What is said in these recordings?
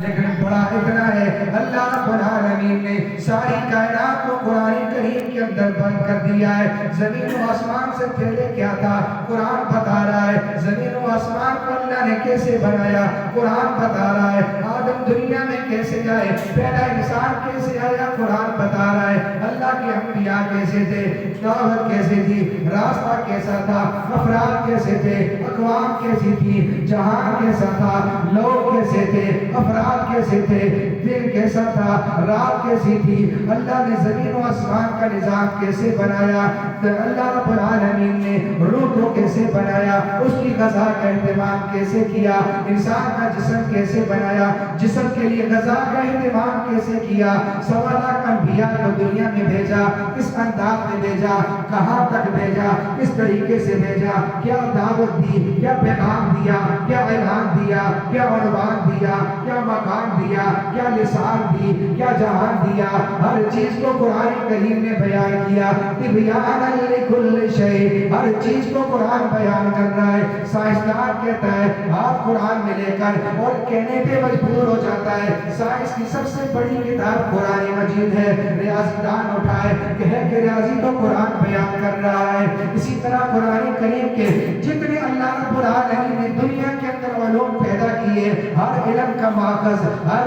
لیکن بڑا اتنا ہے، اللہ رب العالمین نے ساری کائنات کو قرآن کریم کے اندر بند کر دیا ہے۔ زمین و آسمان سے پہلے کیا تھا قرآن بتا رہا ہے، زمین و آسمان کو اللہ نے کیسے بنایا قرآن بتا رہا ہے، آدم دنیا میں کیسے آئے، پہلا انسان کیسے آیا قرآن بتا رہا ہے، اللہ کے انبیاء کیسے تھے، دعوت کیسے تھی، راستہ کیسا تھا، افراد کیسے تھے، اقوام کیسی تھی، جہان کیسا تھا، لوگ کیسے تھے، افراد کیسے تھے، دن کیسا تھا، رات کیسی تھی، اللہ نے زمین و آسمان کا نظام کیسے بنایا، اللہ رب العالمین نے روح کو کیسے بنایا، اس کی غذا کا اہتمام کیسے کیا، انسان کا جسم کیسے بنایا، جسم کے لیے غذا کا اہتمام کیسے کیا، 1.25 لاکھ انبیاء کو دنیا میں بھیجا، کس انداز میں بھیجا، کہاں تک بھیجا، کس طریقے سے بھیجا، کیا دعوت دی، کیا پیغام دیا، کیا اعلان دیا، کیا عنوان دیا، کیا مقام دیا، کیا لسان دی، کیا جہان دیا، ہر چیز کو قرآن کریم نے بیان کیا، تبیانا لکل شیء، ہر چیز کو قرآن بیان کر رہا ہے۔ سائنسدان کہتا ہے آپ قرآن میں لے کر اور کہنے پہ مجبور ہو جاتا ہے سائنس کی سب سے بڑی کتاب قرآن مجید ہے، ریاضی دان اٹھائے کہے کہ ریاضی تو قرآن بیان کر رہا ہے۔ اسی طرح قرآن کریم کے جتنے اللہ رب العالمین نے دنیا کے اندر علوم پیدا کیے، ہر علم کا ماخذ، ہر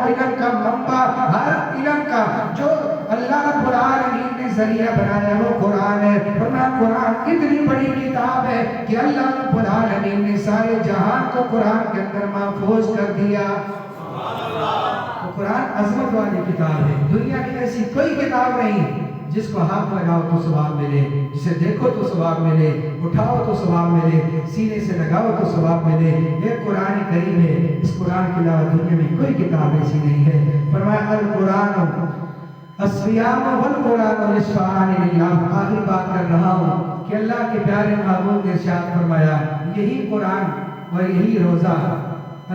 علم کا منبع، ہر علم کا جو اللہ رب العالمین نے ذریعہ بنایا وہ قرآن ہے۔ ورنہ قرآن اتنی بڑی کتاب ہے کہ اللہ رب العالمین نے سارے جہان کو قرآن کے اندر محفوظ کر دیا۔ تو قرآن عظمت والی کتاب ہے، دنیا کی ایسی کوئی کتاب نہیں جس کو ہاتھ لگاؤ تو ثواب ملے، جسے دیکھو تو ثواب ملے، اٹھاؤ تو ثواب ملے، سینے سے لگاؤ تو ثواب ملے۔ یہ قرآن کریم ہے، اس قرآن کے علاوہ دنیا میں کوئی کتاب ایسی نہیں ہے۔ فرمایا القرآن الصیام والقرآن یشفعان للہ، آخری بات کر رہا ہوں کہ اللہ کے پیارے محبوب نے ارشاد فرمایا یہی قرآن اور یہی روزہ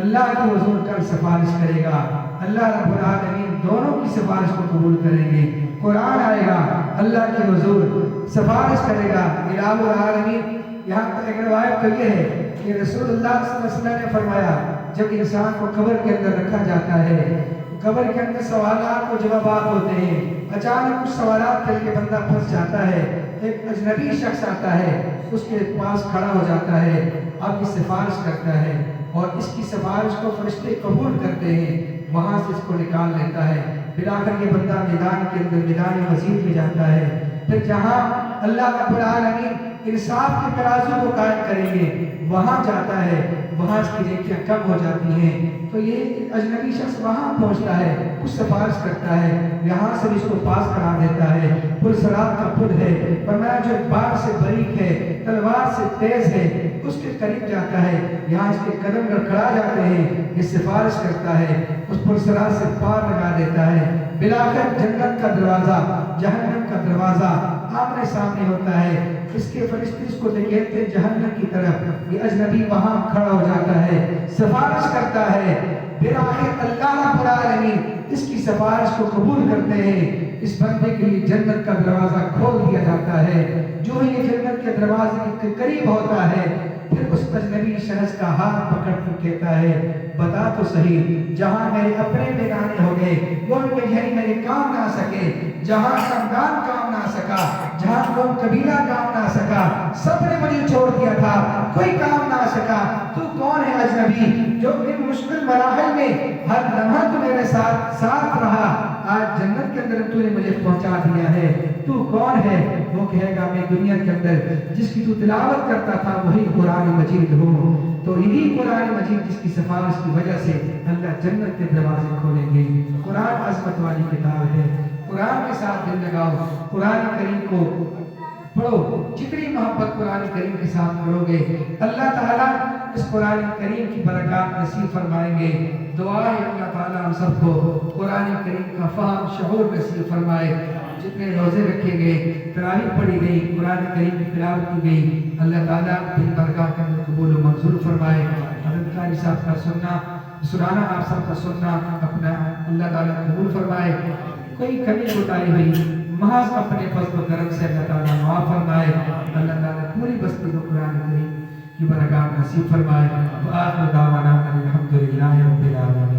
اللہ کی حضور کل سفارش کرے گا، اللہ رب العالمین دونوں کی سفارش کو قبول کریں گے۔ قرآن آئے گا، اللہ کی حضور سفارش کرے گا، الہ العالمین۔ یہاں پر ایک روایت تو یہ ہے کہ رسول اللہ صلی اللہ علیہ وسلم نے فرمایا جب انسان کو قبر کے اندر رکھا جاتا ہے، قبر کے اندر سوالات و جوابات ہوتے ہیں، اچانک کچھ سوالات کر کے بندہ پھنس جاتا ہے، ایک اجنبی شخص آتا ہے، اس کے پاس کھڑا ہو جاتا ہے، اب یہ سفارش کرتا ہے اور اس کی سفارش کو فرشتے قبول کرتے ہیں، وہاں سے اس کو نکال لیتا ہے، پھر آ کر کے بندہ میدان کے اندر میدان مزید میں جاتا ہے، پھر جہاں اللہ رب العالمین انصاف کے ترازو کو قائم کریں گے وہاں جاتا ہے، وہاں اس کی نیکیاں کم ہو جاتی ہیں، تو یہ اجنبی شخص وہاں پہنچتا ہے، کچھ سفارش کرتا ہے، یہاں سے اس کو پاس کرا دیتا ہے، پل صراط کا پل ہے، فرمایا جو بار سے باریک ہے، تلوار سے تیز ہے، اس کے قریب جاتا ہے، یہاں اس کے قدم لڑکھڑا جاتے ہیں، یہ سفارش کرتا ہے، اس پل صراط سے پار لگا دیتا ہے، بلاخر جنت کا دروازہ جہنم کا دروازہ آمنے سامنے ہوتا ہے، اس کے فرشتے اس کو دھکیلتے جہنم کی طرف، یہ اجنبی وہاں کھڑا ہو جاتا ہے، سفارش کرتا ہے، پھر آخر اللہ رب العالمین اس کی سفارش کو قبول کرتے ہیں، اس بندے کے لیے جنت کا دروازہ کھول دیا جاتا ہے، جو ہی یہ جنت کے دروازے کے قریب ہوتا ہے، پھر اس اجنبی شخص کا ہاتھ پکڑ کر کہتا ہے بتا تو صحیح جہاں میرے اپنے بیگانے ہو گئے وہ ان کے گھر میرے کام نہ سکے، جہاں خاندان کام نہ سکا، جہاں قوم قبیلہ کام نہ سکا، سب نے مجھے چھوڑ دیا تھا، کوئی کام نہ سکا، تو کون ہے اجنبی جو ان مشکل مراحل میں ہر لمحہ تو میرے ساتھ رہا، آج جنت کے اندر تو نے مجھے پہنچا دیا ہے، تو کون ہے؟ وہ کہے گا میں دنیا کے اندر جس کی تو تلاوت کرتا تھا وہی قرآن مجید ہوں، تو یہی قرآن مجید جس کی سفارش کی وجہ سے اللہ جنت کے دروازے کھولیں گے۔ قرآن عظمت والی کتاب ہے، قرآن کے ساتھ دل لگاؤ، قرآن کریم کو پڑھو، جتنی محبت قرآن کریم کے ساتھ کرو گے اللہ تعالیٰ اس قرآن کریم کی برکات نصیب فرمائیں گے۔ دعا ہے اللہ تعالیٰ ہم سب کو قرآن کریم کا فہم شعور نصیب فرمائے، جتنے روزے رکھے گئے، تراویح پڑھی گئی، قرآن کریم کی تلاوت کی گئی، اللہ تعالیٰ اپنی برکات کے اندر قبول و منظور فرمائے۔ حضرت قاری صاحب کا سنانا آپ سب کا سننا اپنا اللہ تعالیٰ قبول فرمائے، کوئی کمی کوتاہی ہوئی محض اپنے فضل و کرم سے اللہ تعالیٰ معاف فرمائے، اللہ تعالیٰ پوری بستی کو قرآن کریم کی برکات نصیب فرمائے۔ وآخر دعوانا الحمدللہ رب العالمین۔